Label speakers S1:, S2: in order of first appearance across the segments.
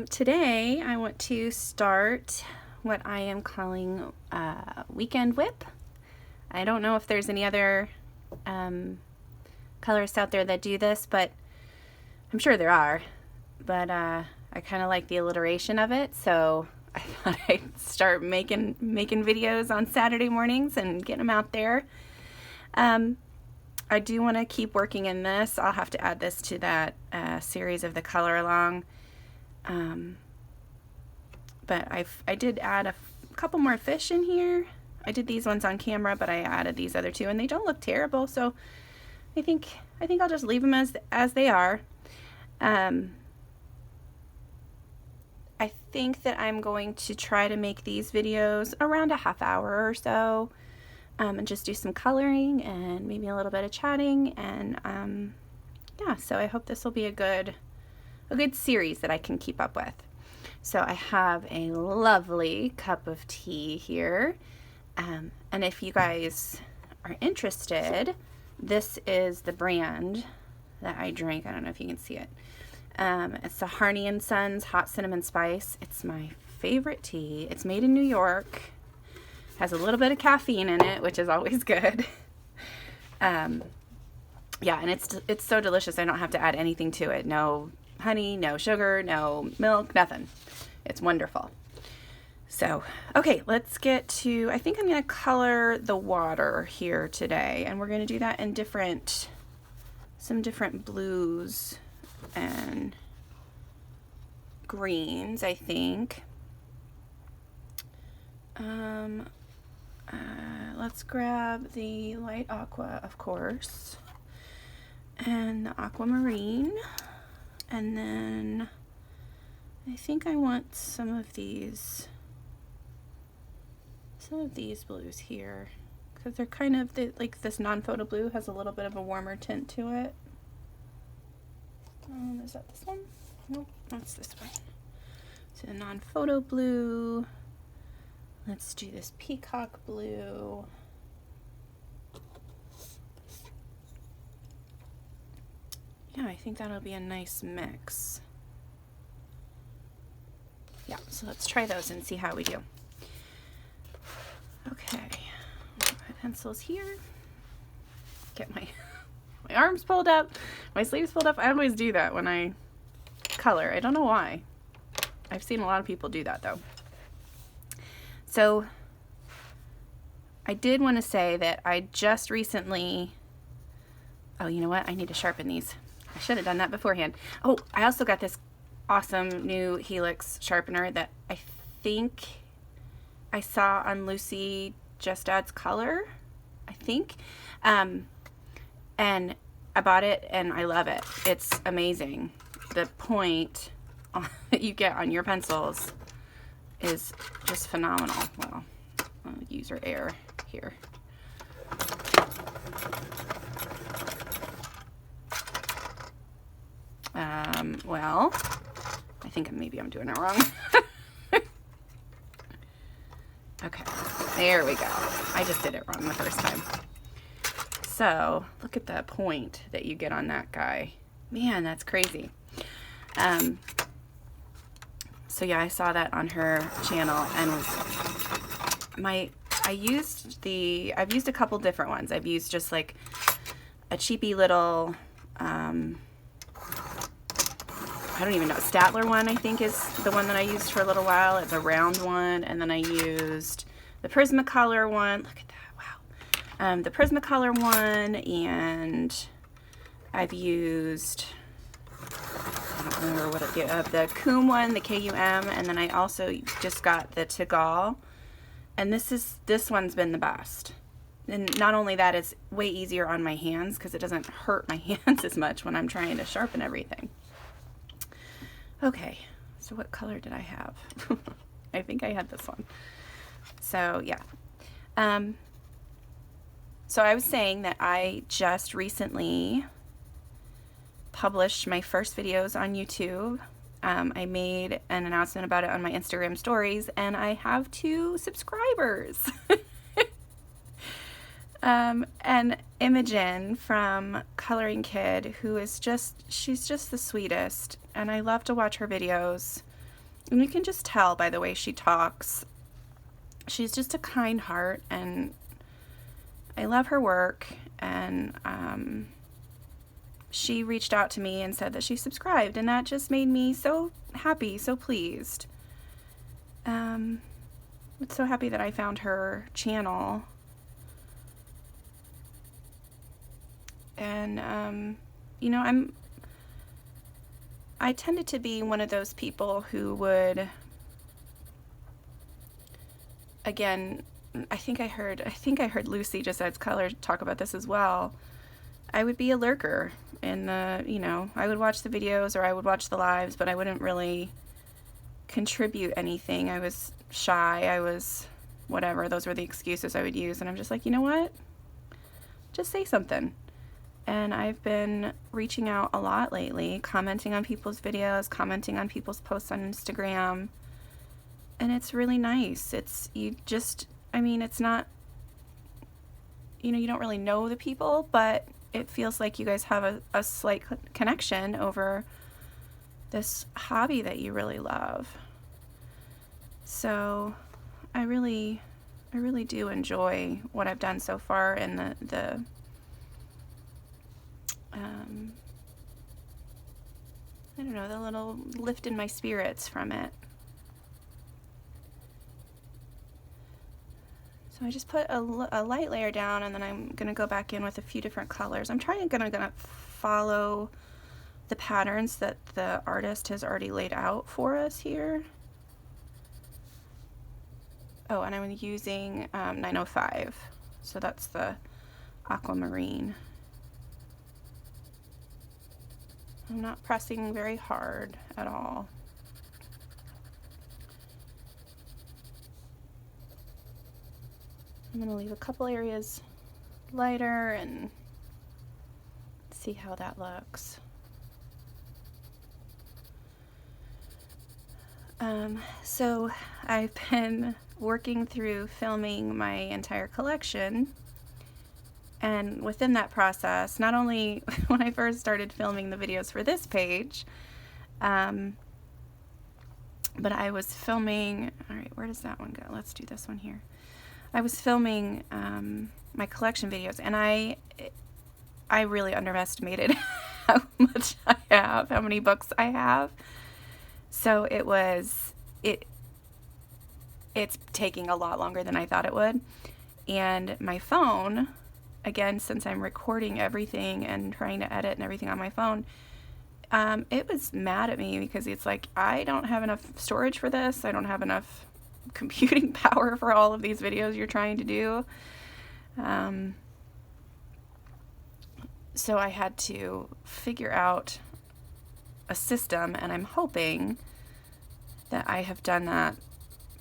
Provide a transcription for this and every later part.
S1: Today I want to start what I am calling Weekend WIP. I don't know if there's any other colorists out there that do this, but I'm sure there are. But I kind of like the alliteration of it, so I thought I'd start making videos on Saturday mornings and get them out there. I do want to keep working in this. I'll have to add this to that series of the color along. But I did add a couple more fish in here. I did these ones on camera, but I added these other two, and they don't look terrible. So I think I'll just leave them as they are. I think that I'm going to try to make these videos around a half hour or so, and just do some coloring and maybe a little bit of chatting. And yeah, so I hope this will be a good series that I can keep up with. So I have a lovely cup of tea here, and if you guys are interested, this is the brand that I drink. I don't know if you can see it. It's the Harney and Sons Hot Cinnamon Spice. It's my favorite tea. It's made in New York. Has a little bit of caffeine in it, which is always good. Yeah, and it's so delicious. I don't have to add anything to it. No honey, no sugar, no milk, nothing. It's wonderful. So, okay, let's get to, I think I'm going to color the water here today, and we're going to do that in some different blues and greens, I think. Let's grab the light aqua, of course, and the aquamarine. And then I think I want some of these blues here, because they're kind of like this non-photo blue has a little bit of a warmer tint to it. Is that this one? Nope, that's this one. So the non-photo blue. Let's do this peacock blue. Yeah, I think that'll be a nice mix. Yeah, so let's try those and see how we do. Okay, my pencil's here. Get my arms pulled up, my sleeves pulled up. I always do that when I color. I don't know why. I've seen a lot of people do that though. So I did want to say that I just recently, oh, you know what? I need to sharpen these. I should have done that beforehand. Oh, I also got this awesome new Helix sharpener that I think I saw on Lucy Just Adds Color, I think. And I bought it and I love it. It's amazing. The point that you get on your pencils is just phenomenal. Well, I'll use her air here. Well, I think maybe I'm doing it wrong. Okay, there we go. I just did it wrong the first time. So, look at the point that you get on that guy. Man, that's crazy. So yeah, I saw that on her channel, and I've used a couple different ones. I've used just like a cheapy little, I don't even know, Statler one I think is the one that I used for a little while. It's a round one, and then I used the Prismacolor one. Look at that, wow. The Prismacolor one, and I've used, I don't remember what the Coom one, the K-U-M, and then I also just got the Tegal, and this one's been the best. And not only that, it's way easier on my hands because it doesn't hurt my hands as much when I'm trying to sharpen everything. Okay, so what color did I have? I think I had this one. So yeah. So I was saying that I just recently published my first videos on YouTube. I made an announcement about it on my Instagram stories, and I have 2 subscribers. And Imogen from Coloring Kid, who is she's just the sweetest, and I love to watch her videos. And you can just tell by the way she talks. She's just a kind heart, and I love her work. And she reached out to me and said that she subscribed, and that just made me so happy, so pleased. I'm so happy that I found her channel. And you know, I tended to be one of those people who would, again, I think I heard Lucy just adds color talk about this as well. I would be a lurker in the, you know, I would watch the videos or I would watch the lives, but I wouldn't really contribute anything. I was shy, I was whatever, those were the excuses I would use, and I'm just like, you know what? Just say something. And I've been reaching out a lot lately, commenting on people's videos, commenting on people's posts on Instagram, and it's really nice. It's, you just, I mean, it's not, you know, you don't really know the people, but it feels like you guys have a slight connection over this hobby that you really love. So I really do enjoy what I've done so far, and the I don't know, the little lift in my spirits from it. So I just put a light layer down, and then I'm going to go back in with a few different colors. I'm going to follow the patterns that the artist has already laid out for us here. Oh, and I'm using 905, so that's the aquamarine. I'm not pressing very hard at all. I'm going to leave a couple areas lighter and see how that looks. So I've been working through filming my entire collection, and within that process, not only when I first started filming the videos for this page, but I was filming, all right, where does that one go? Let's do this one here. I was filming my collection videos, and I really underestimated how much I have, how many books I have. So it's taking a lot longer than I thought it would. And my phone, again, since I'm recording everything and trying to edit and everything on my phone, it was mad at me because it's like, I don't have enough storage for this. I don't have enough computing power for all of these videos you're trying to do. So I had to figure out a system, and I'm hoping that I have done that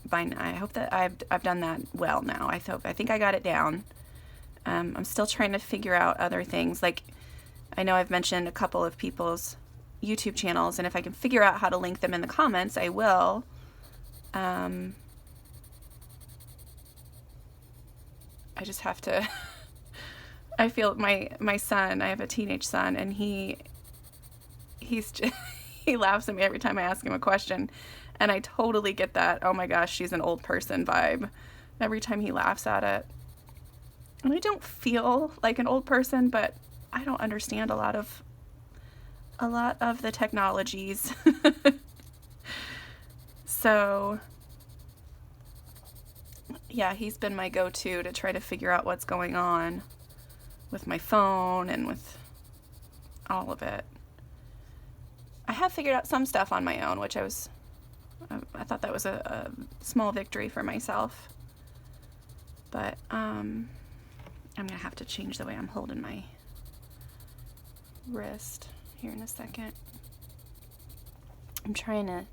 S1: by now. I hope that I've done that well now. I think I got it down. I'm still trying to figure out other things. Like, I know I've mentioned a couple of people's YouTube channels, and if I can figure out how to link them in the comments, I will. I just have to I feel my son, I have a teenage son, and he's just, he laughs at me every time I ask him a question, and I totally get that, oh my gosh, she's an old person vibe every time he laughs at it. And I don't feel like an old person, but I don't understand a lot of the technologies. So yeah, he's been my go-to to try to figure out what's going on with my phone and with all of it. I have figured out some stuff on my own, which I thought that was a small victory for myself. But I'm gonna have to change the way I'm holding my wrist here in a second. I'm trying to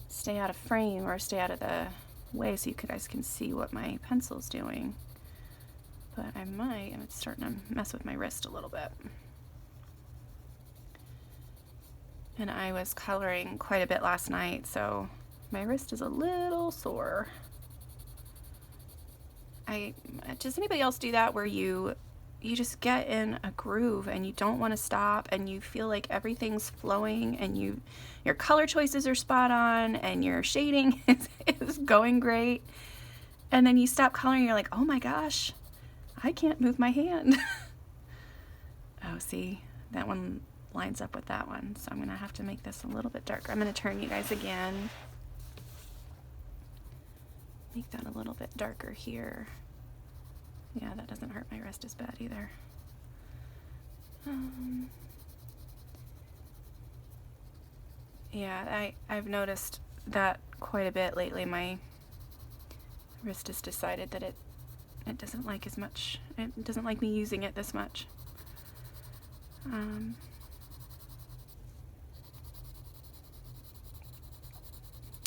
S1: stay out of frame or stay out of the way so you guys can see what my pencil's doing. But it's starting to mess with my wrist a little bit. And I was coloring quite a bit last night, so my wrist is a little sore. Does anybody else do that where you you just get in a groove and you don't want to stop, and you feel like everything's flowing, and your color choices are spot on, and your shading is going great. And then you stop coloring, you're like, oh my gosh, I can't move my hand. Oh, see, that one lines up with that one. So I'm gonna have to make this a little bit darker. I'm gonna turn you guys again. Make that a little bit darker here. Yeah, that doesn't hurt my wrist as bad either. Yeah, I've noticed that quite a bit lately. My wrist has decided that it doesn't like as much. It doesn't like me using it this much. And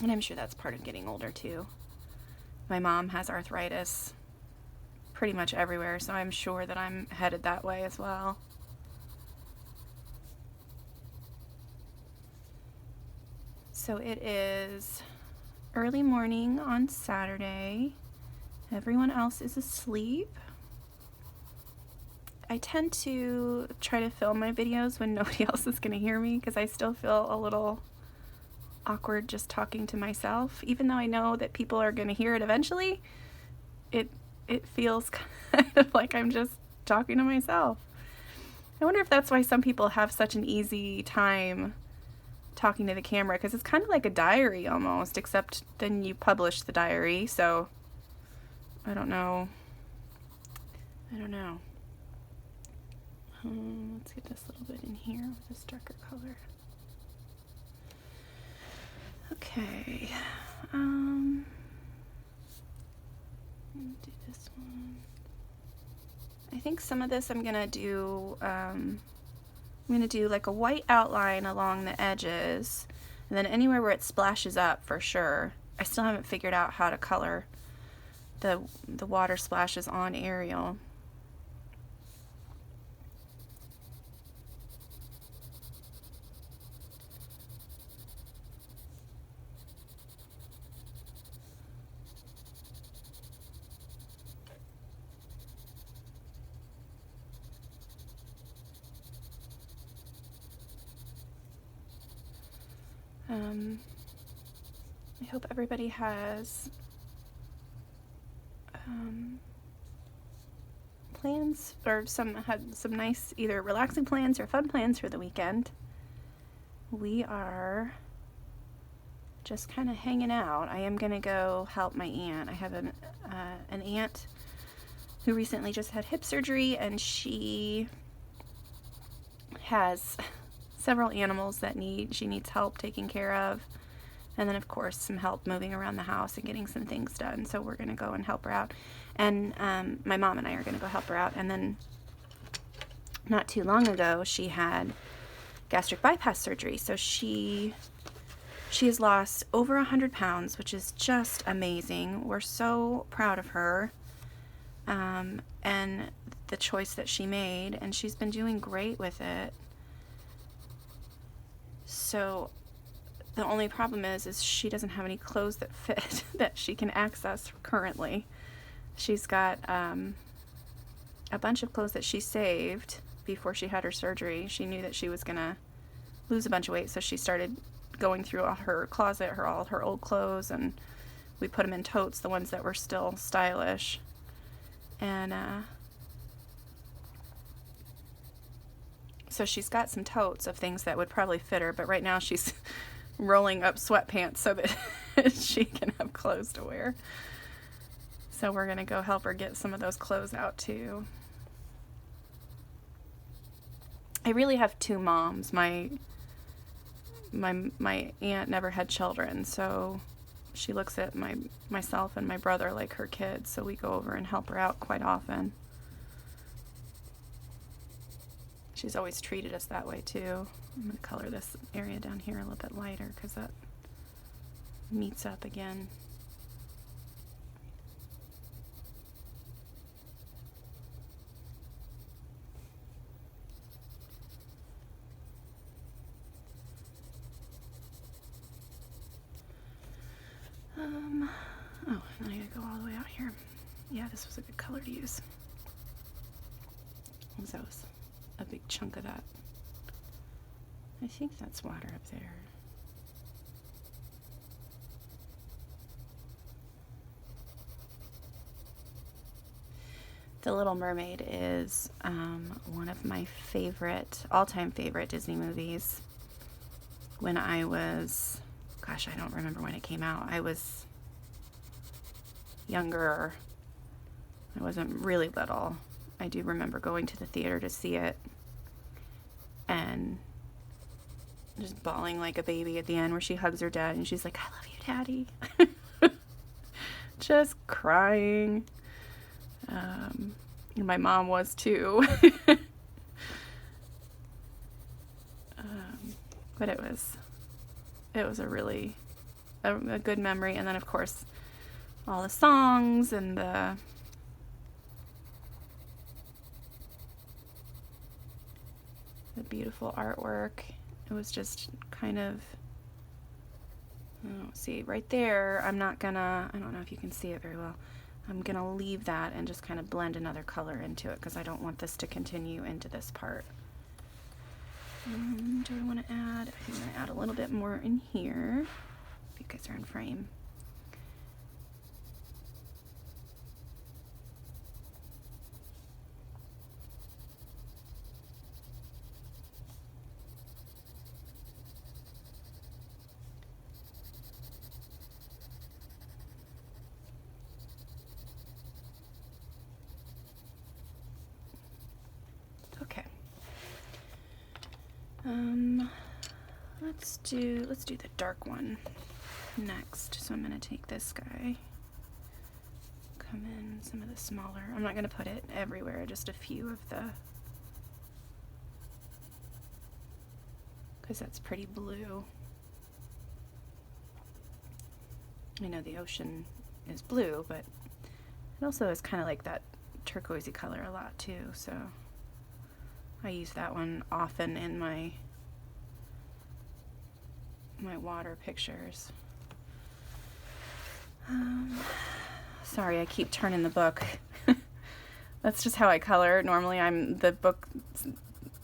S1: I'm sure that's part of getting older too. My mom has arthritis pretty much everywhere, so I'm sure that I'm headed that way as well. So it is early morning on Saturday. Everyone else is asleep. I tend to try to film my videos when nobody else is going to hear me, because I still feel a little awkward just talking to myself. Even though I know that people are going to hear it eventually, it feels kind of like I'm just talking to myself. I wonder if that's why some people have such an easy time talking to the camera, because it's kind of like a diary almost, except then you publish the diary. So I don't know. Let's get this little bit in here with this darker color. Okay. Do this one. I think some of this I'm gonna do like a white outline along the edges, and then anywhere where it splashes up for sure. I still haven't figured out how to color the water splashes on Ariel. I hope everybody has plans, or had some nice either relaxing plans or fun plans for the weekend. We are just kind of hanging out. I am gonna go help my aunt. I have an aunt who recently just had hip surgery, and she has several animals that she needs help taking care of, and then of course some help moving around the house and getting some things done. So we're gonna go and help her out, and my mom and I are gonna go help her out. And then not too long ago she had gastric bypass surgery, so she has lost over 100 pounds, which is just amazing. We're so proud of her, and the choice that she made, and she's been doing great with it. So the only problem is she doesn't have any clothes that fit that she can access currently. She's got a bunch of clothes that she saved before she had her surgery. She knew that she was gonna lose a bunch of weight, so she started going through all her closet, all her old clothes, and we put them in totes, the ones that were still stylish. And so she's got some totes of things that would probably fit her, but right now she's rolling up sweatpants so that she can have clothes to wear. So we're gonna go help her get some of those clothes out too. I really have two moms. My aunt never had children, so she looks at myself and my brother like her kids, so we go over and help her out quite often. She's always treated us that way too. I'm going to color this area down here a little bit lighter because that meets up again. Oh, I gotta go all the way out here. Yeah, this was a good color to use. That was a big chunk of that. I think that's water up there. The Little Mermaid is one of my favorite, all-time favorite Disney movies. When I was, gosh, I don't remember when it came out. I was younger. I wasn't really little. I do remember going to the theater to see it and just bawling like a baby at the end where she hugs her dad and she's like, "I love you, Daddy." Just crying. And my mom was too. But it was a really a good memory. And then of course all the songs and the beautiful artwork. It was just kind of, oh, see right there, I don't know if you can see it very well. I'm gonna leave that and just kind of blend another color into it because I don't want this to continue into this part. Do I want to add, I think I'm gonna add a little bit more in here if you guys are in frame. Okay. Let's do the dark one next. So I'm gonna take this guy, come in some of the smaller. I'm not gonna put it everywhere, just a few of the, because that's pretty blue. I know the ocean is blue, but it also is kind of like that turquoisey color a lot too, so I use that one often in my water pictures. Sorry, I keep turning the book. That's just how I color. Normally the book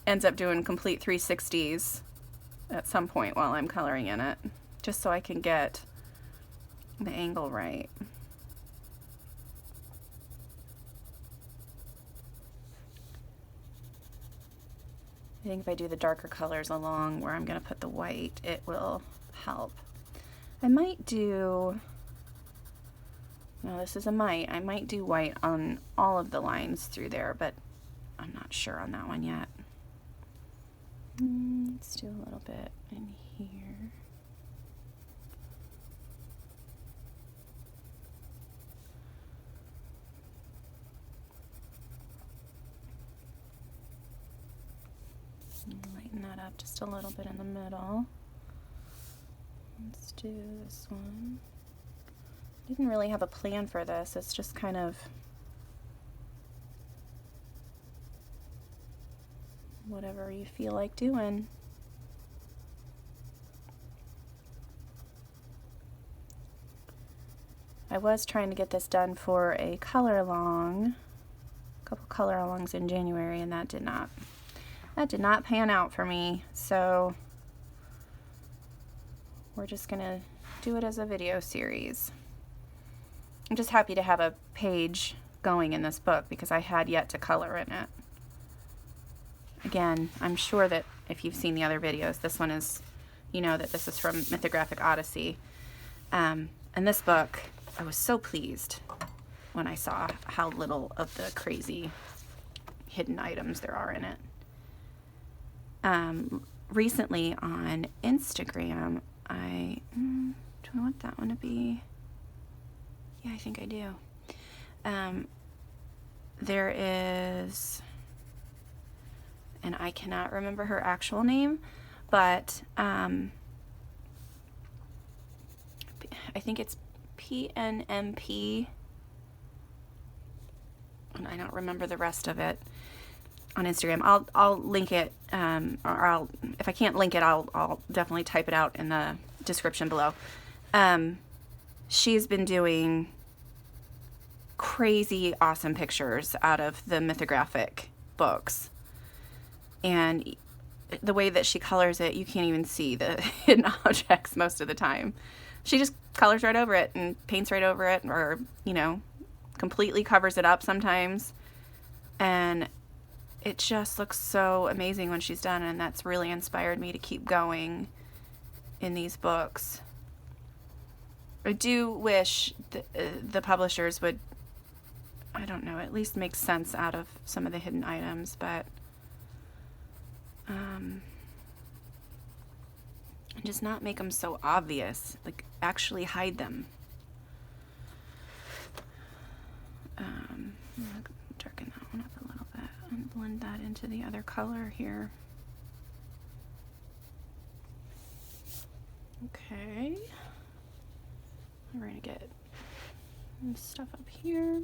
S1: ends up doing complete 360s at some point while I'm coloring in it, just so I can get the angle right. I think if I do the darker colors along where I'm going to put the white, it will help. I might do, no, this is a might. I might do white on all of the lines through there, but I'm not sure on that one yet. Let's do a little bit in here. Lighten that up just a little bit in the middle. Let's do this one. Didn't really have a plan for this. It's just kind of whatever you feel like doing. I was trying to get this done for a color along, a couple color alongs in January, and that did not pan out for me, so we're just gonna do it as a video series. I'm just happy to have a page going in this book because I had yet to color in it. Again, I'm sure that if you've seen the other videos, this one is, you know that this is from Mythographic Odyssey. And this book, I was so pleased when I saw how little of the crazy hidden items there are in it. Recently on Instagram, do I want that one to be? Yeah, I think I do. There is, and I cannot remember her actual name, but I think it's PNMP, and I don't remember the rest of it. On Instagram, I'll link it, or if I can't link it, I'll definitely type it out in the description below. She's been doing crazy awesome pictures out of the mythographic books. And the way that she colors it, you can't even see the hidden objects most of the time. She just colors right over it and paints right over it, or, you know, completely covers it up sometimes. And it just looks so amazing when she's done, and that's really inspired me to keep going in these books. I do wish the publishers would, I don't know, at least make sense out of some of the hidden items, but just not make them so obvious, like actually hide them. Darken that one up a little bit and blend that into the other color here. Okay. We're going to get some stuff up here.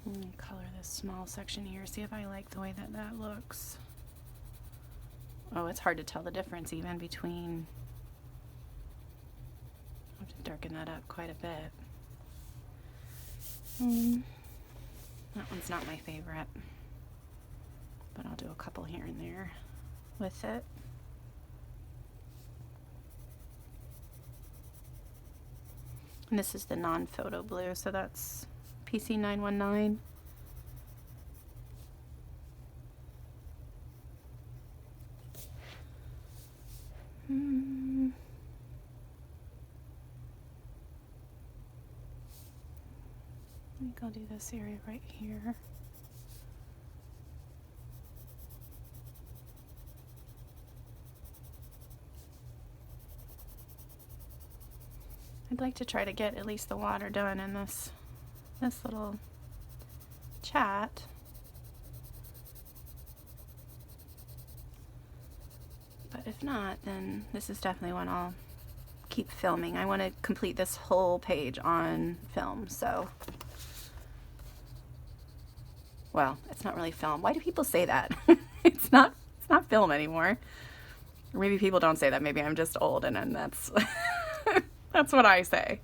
S1: Let me color this small section here, see if I like the way that that looks. Oh, it's hard to tell the difference even between. I have to darken that up quite a bit. That one's not my favorite, but I'll do a couple here and there with it. And this is the non-photo blue, so that's PC 919. I think I'll do this area right here. I'd like to try to get at least the water done in this little chat. But if not, then this is definitely one I'll keep filming. I want to complete this whole page on film, so. Well, it's not really film. Why do people say that? It's not film anymore. Or maybe people don't say that. Maybe I'm just old, and that's that's what I say.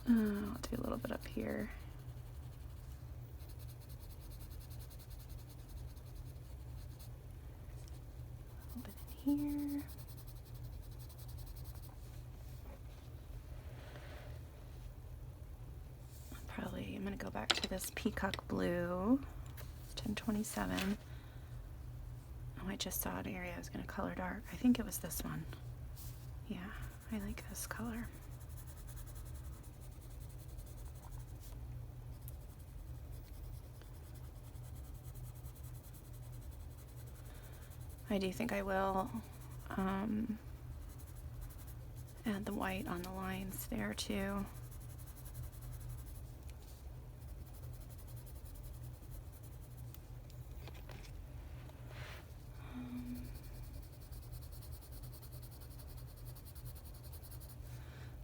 S1: I'll do a little bit up here. A little bit in here. I'm going to go back to this peacock blue. It's 1027. Oh, I just saw an area I was going to color dark. I think it was this one. Yeah, I like this color. I do think I will add the white on the lines there too.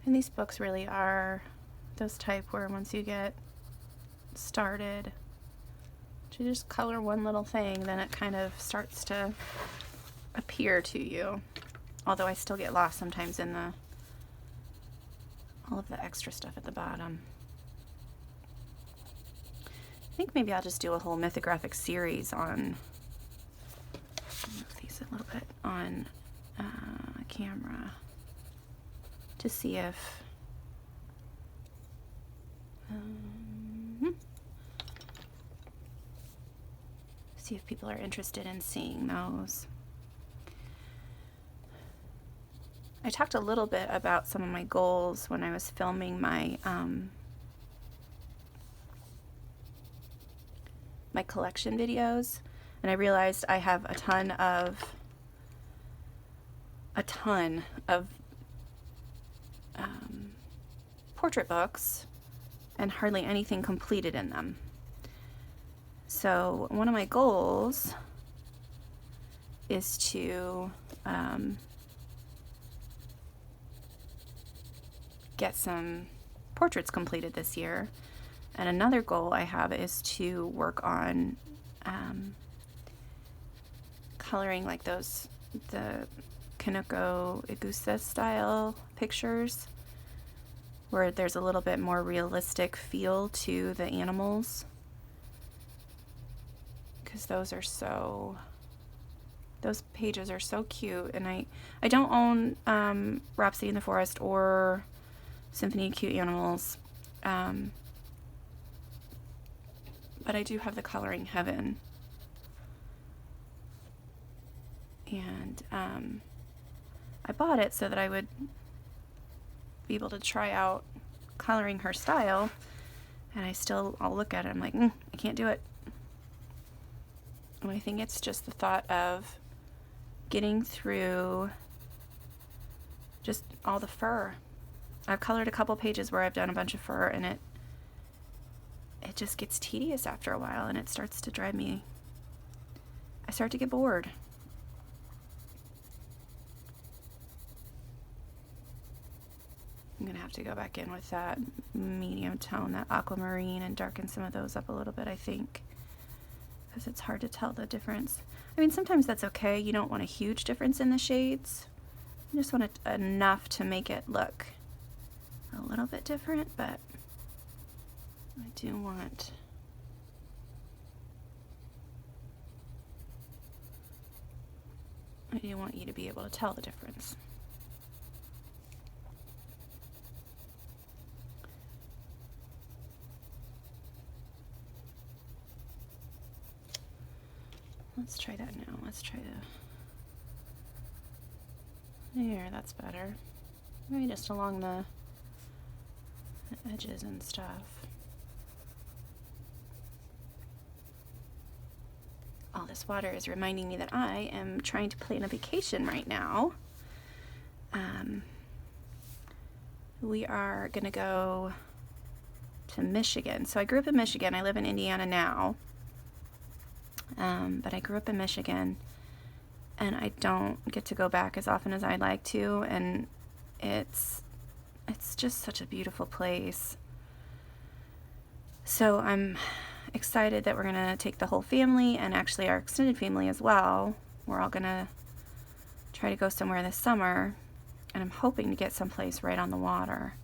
S1: And these books really are those type where once you get started, you just color one little thing, then it kind of starts to appear to you. Although I still get lost sometimes in all of the extra stuff at the bottom. I think maybe I'll just do a whole mythographic series on, move these a little bit, on camera to see if people are interested in seeing those. I talked a little bit about some of my goals when I was filming my my collection videos, and I realized I have a ton of portrait books and hardly anything completed in them. So one of my goals is to get some portraits completed this year, And another goal I have is to work on coloring like the Kanoko Igusa style pictures, where there's a little bit more realistic feel to the animals, because those pages are so cute. And I don't own Rhapsody in the Forest or Symphony of Cute Animals, but I do have the Coloring Heaven, and I bought it so that I would be able to try out coloring her style, and I'll look at it, I'm like, I can't do it. And I think it's just the thought of getting through just all the fur. I've colored a couple pages where I've done a bunch of fur, and it just gets tedious after a while, and it starts to drive me, I start to get bored. I'm gonna have to go back in with that medium tone, that aquamarine, and darken some of those up a little bit, I think, because it's hard to tell the difference. I mean, sometimes that's okay. You don't want a huge difference in the shades. You just want it enough to make it look a little bit different, but I do want you to be able to tell the difference. Let's try that now. Let's try there, that's better. Maybe just along the edges and stuff. All this water is reminding me that I am trying to plan a vacation right now. We are gonna go to Michigan. So I grew up in Michigan. I live in Indiana now. But I grew up in Michigan, and I don't get to go back as often as I'd like to, and it's just such a beautiful place. So I'm excited that we're gonna take the whole family, and actually our extended family as well. We're all gonna try to go somewhere this summer, and I'm hoping to get someplace right on the water,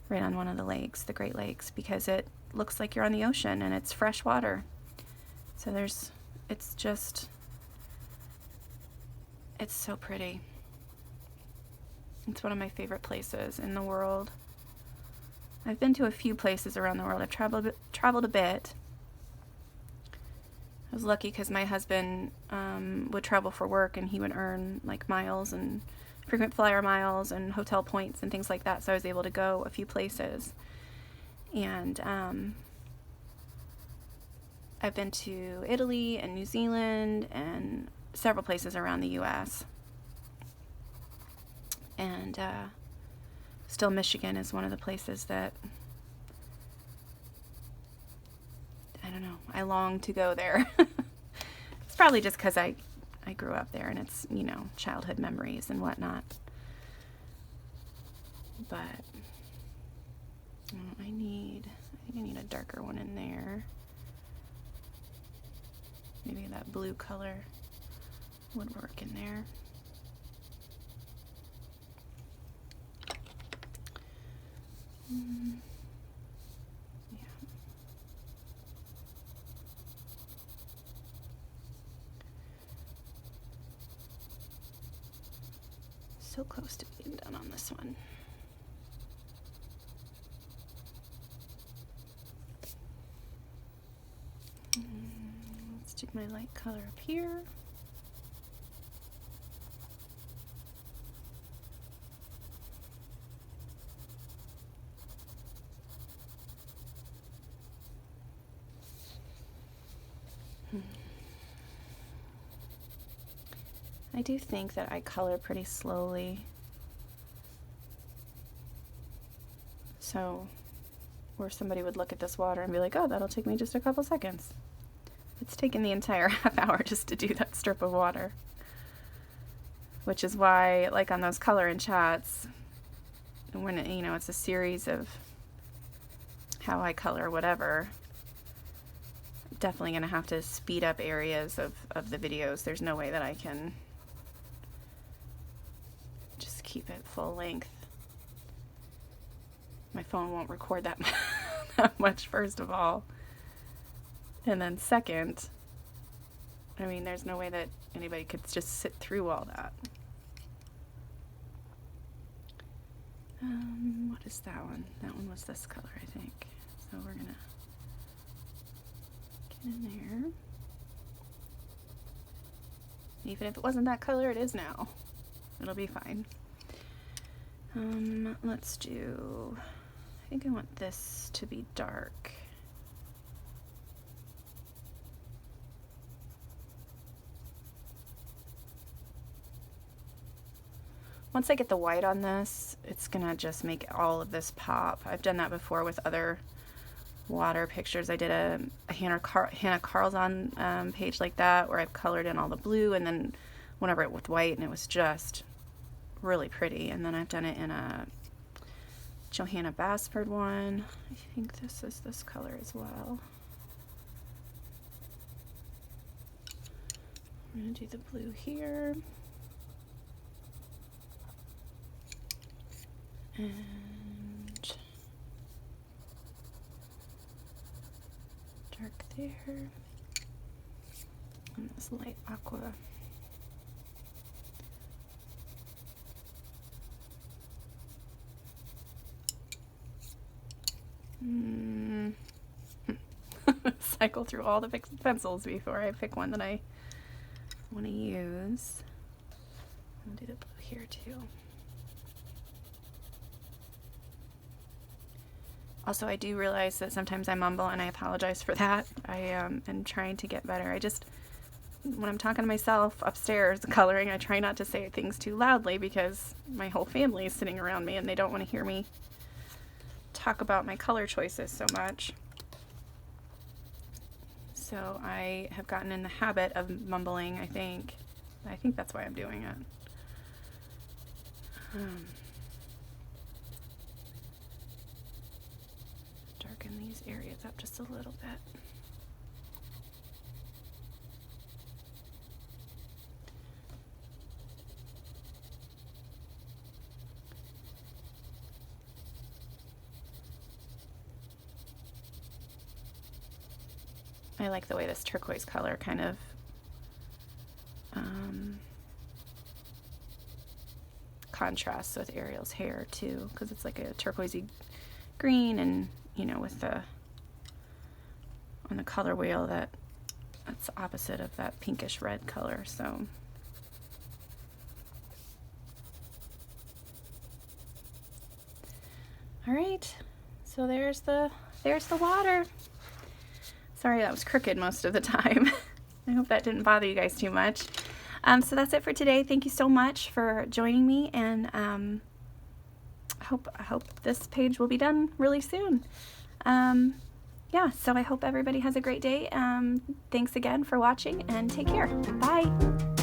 S1: right on one of the lakes, the Great Lakes, because it looks like you're on the ocean and it's fresh water. So it's so pretty. It's one of my favorite places in the world. I've been to a few places around the world. I've traveled a bit. I was lucky because my husband would travel for work, and he would earn like miles and frequent flyer miles and hotel points and things like that. So I was able to go a few places. And I've been to Italy and New Zealand and several places around the US. And still Michigan is one of the places that, I don't know, I long to go there. It's probably just because I grew up there, and it's, you know, childhood memories and whatnot. But I think I need a darker one in there. Maybe that blue color would work in there. Yeah. So close to being done on this one. Let's do my light color up here. I do think that I color pretty slowly. So, where somebody would look at this water and be like, oh, that'll take me just a couple seconds. It's taken the entire half hour just to do that strip of water. Which is why, like on those color and chats, when it, you know, it's a series of how I color whatever. Definitely gonna have to speed up areas of the videos. There's no way that I can just keep it full length. My phone won't record that that much, first of all. And then second, I mean, there's no way that anybody could just sit through all that. What is that one? That one was this color, I think. So we're gonna get in there. Even if it wasn't that color, it is now. It'll be fine. Let's do, I think I want this to be dark. Once I get the white on this, it's gonna just make all of this pop. I've done that before with other water pictures. I did a Hannah Carlson page like that, where I've colored in all the blue and then went over it with white, and it was just really pretty. And then I've done it in a Johanna Basford one. I think this is this color as well. I'm gonna do the blue here. And dark there, and this light aqua. Cycle through all the pencils before I pick one that I want to use. I'll do the blue here too. Also, I do realize that sometimes I mumble, and I apologize for that. I am trying to get better. I just, when I'm talking to myself upstairs coloring, I try not to say things too loudly because my whole family is sitting around me and they don't want to hear me talk about my color choices so much. So I have gotten in the habit of mumbling, I think. I think that's why I'm doing it. Darken these areas up just a little bit. I like the way this turquoise color kind of contrasts with Ariel's hair too, because it's like a turquoisey green, and you know, with the on the color wheel, that's opposite of that pinkish red color. So all right, so there's the water. Sorry that was crooked most of the time. I hope that didn't bother you guys too much. So that's it for today. Thank you so much for joining me, and I hope this page will be done really soon. Yeah, so I hope everybody has a great day. Thanks again for watching, and take care. Bye.